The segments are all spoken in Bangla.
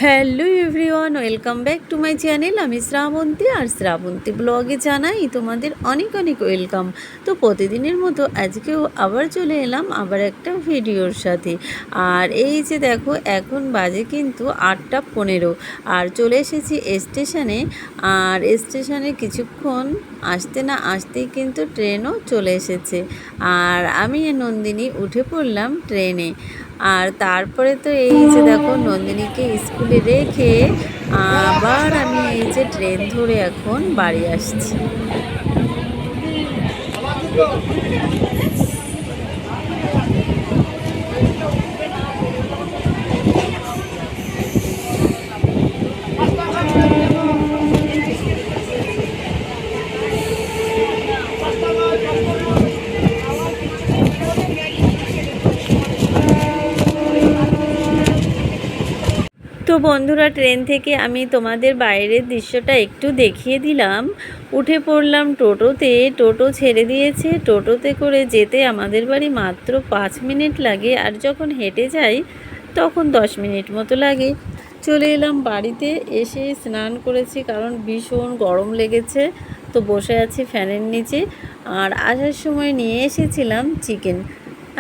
Hello everyone, welcome back to my channel. আমি শ্রাবন্তী, আর শ্রাবন্তী ব্লগে জানাই তোমাদের অনেক অনেক ওয়েলকাম। তো প্রতিদিনের মতো আজকেও আবার চলে এলাম আবার একটা ভিডিওর সাথে। আর এই যে দেখো, এখন বাজে কিন্তু 8টা 15, আর চলে এসেছি স্টেশনে। আর স্টেশনে কিছুক্ষণ আসতে না আসতেই কিন্তু ট্রেনও চলে এসেছে। আর আমি নন্দিনী উঠে পড়লাম ট্রেনে। আর তারপরে তো এই যে দেখো, নন্দিনীকে স্কুলে রেখে আবার আমি এই যে ট্রেন ধরে এখন বাড়ি আসছি। তো বন্ধুরা, ট্রেন থেকে আমি তোমাদের বাইরের দৃশ্যটা একটু দেখিয়ে দিলাম। উঠে পড়লাম টোটোতে, টোটো ছেড়ে দিয়েছে। টোটোতে করে যেতে আমাদের বাড়ি মাত্র 5 মিনিট লাগে, আর যখন হেঁটে যাই তখন 10 মিনিট মতো লাগে। চলে এলাম বাড়িতে, এসে স্নান করেছি কারণ ভীষণ গরম লেগেছে। তো বসে আছি ফ্যানের নিচে। আর আসার সময় নিয়ে এসেছিলাম চিকেন।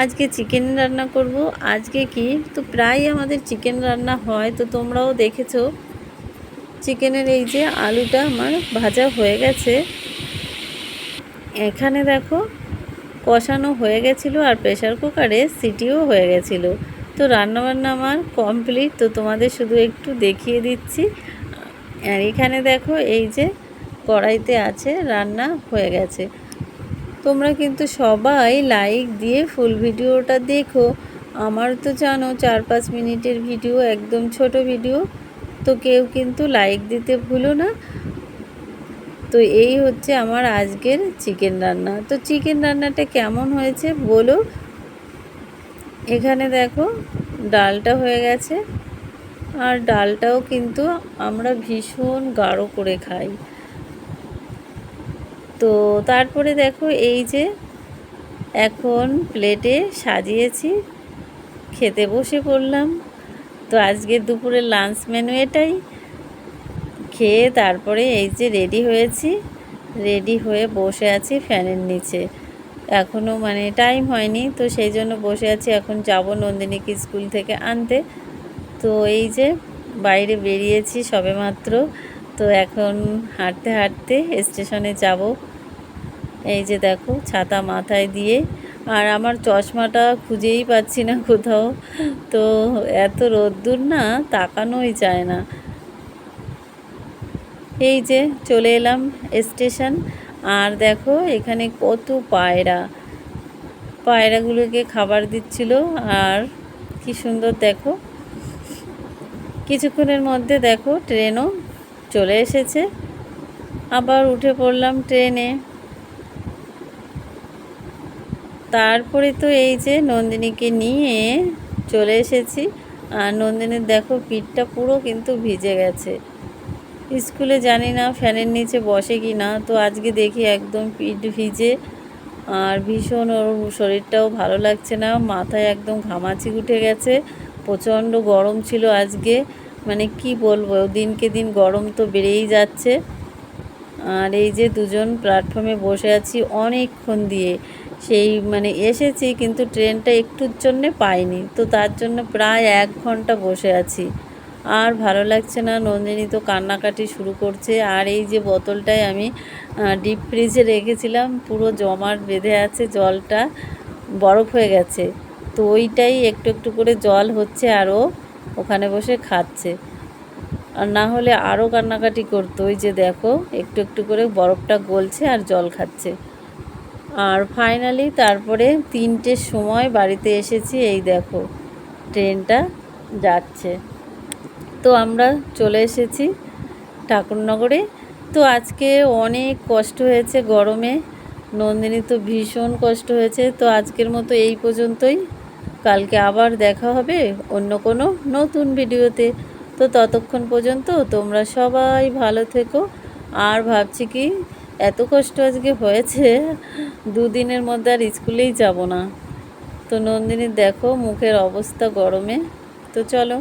আজকে চিকেন রান্না করব। আজকে কি, তো প্রায় আমাদের চিকেন রান্না হয়, তো তোমরাও দেখেছো। চিকেনের এই যে আলুটা আমার ভাজা হয়ে গেছে। এখানে দেখো, কষানো হয়ে গেছিলো আর প্রেসার কুকারে সিটিও হয়ে গেছিলো। তো রান্নাবান্না আমার কমপ্লিট, তো তোমাদের শুধু একটু দেখিয়ে দিচ্ছি। আর এখানে দেখো, এই যে কড়াইতে আছে, রান্না হয়ে গেছে। তোমরা কিন্তু সবাই লাইক দিয়ে ফুল ভিডিওটা দেখো। আমার তো জানো 4-5 মিনিটের ভিডিও, একদম ছোট ভিডিও, তো কেউ কিন্তু লাইক দিতে ভুলো না। তো এই হচ্ছে আমার আজকের চিকেন রান্না। তো চিকেন রান্নাটা কেমন হয়েছে বলো। এখানে দেখো, ডালটা হয়ে গেছে। আর ডালটাও কিন্তু আমরা ভীষণ গাঢ় করে খাই। তো তারপরে দেখো, এই যে এখন প্লেটে সাজিয়েছি, খেতে বসে পড়লাম। তো আজকের দুপুরের লাঞ্চ মেনু এটাই। খেয়ে তারপরে এই যে রেডি হয়েছি, রেডি হয়ে বসে আছি ফ্যানের নিচে। এখনও মানে টাইম হয়নি, তো সেই জন্য বসে আছি। এখন যাব নন্দিনীকে স্কুল থেকে আনতে। তো এই যে বাইরে বেরিয়েছি সবেমাত্র। তো এখন হাঁটতে হাঁটতে স্টেশনে যাব। এই যে দেখো, ছাতা মাথায় দিয়ে। আর আমার চশমাটা খুঁজেই পাচ্ছি না কোথাও। তো এত রোদ্দুর না, তাকানোই যায় না। এই যে চলে এলাম স্টেশন। আর দেখো, এখানে কত পায়রা, পায়রাগুলোকে খাবার দিচ্ছিল। আর কি সুন্দর দেখো। কিছুক্ষণের মধ্যে দেখো ট্রেনও চলে এসেছে। আবার উঠে পড়লাম ট্রেনে। তারপরে তো এই যে নন্দিনীকে নিয়ে চলে এসেছি। আর নন্দিনীর দেখো, পিঠটা পুরো কিন্তু ভিজে গেছে। স্কুলে জানি না ফ্যানের নিচে বসে কি না, তো আজকে দেখি একদম পিঠ ভিজে। আর ভীষণ ওর শরীরটাও ভালো লাগছে না, মাথায় একদম ঘামাচি উঠে গেছে। প্রচণ্ড গরম ছিল আজকে, মানে কি বলবো, দিনকে দিন গরম তো বেড়েই যাচ্ছে। আর এই যে দুজন প্ল্যাটফর্মে বসে আছি অনেকক্ষণ দিয়ে। সেই মানে এসেছি, কিন্তু ট্রেনটা একটুর জন্যে পাইনি, তো তার জন্য প্রায় 1 ঘন্টা বসে আছি। আর ভালো লাগছে না। নন্দিনী তো কান্নাকাটি শুরু করছে। আর এই যে বোতলটায় আমি ডিপ ফ্রিজে রেখেছিলাম, পুরো জমাট বেঁধে আছে, জলটা বরফ হয়ে গেছে। তো ওইটাই একটু একটু করে জল হচ্ছে, আরও ওখানে বসে খাচ্ছে। আর না হলে আরও কান্নাকাটি করতো। ওই যে দেখো, একটু একটু করে বরফটা গলছে আর জল খাচ্ছে। আর ফাইনালি তারপরে 3টের সময় বাড়িতে এসেছি। এই দেখো, ট্রেনটা যাচ্ছে। তো আমরা চলে এসেছি ঠাকুরনগরে। তো আজকে অনেক কষ্ট হয়েছে গরমে। নন্দিনী তো ভীষণ কষ্ট হয়েছে। তো আজকের মতো এই পর্যন্তই। কালকে আবার দেখা হবে অন্য কোনো নতুন ভিডিওতে। তো ততক্ষণ পর্যন্ত তোমরা সবাই ভালো থেকো। আর ভাবছি কি, এত কষ্ট আজকে হয়েছে, 2 দিনের মধ্যে আর স্কুলেই যাব না। তো নন্দিনীর দেখো মুখের অবস্থা গরমে। তো চলো।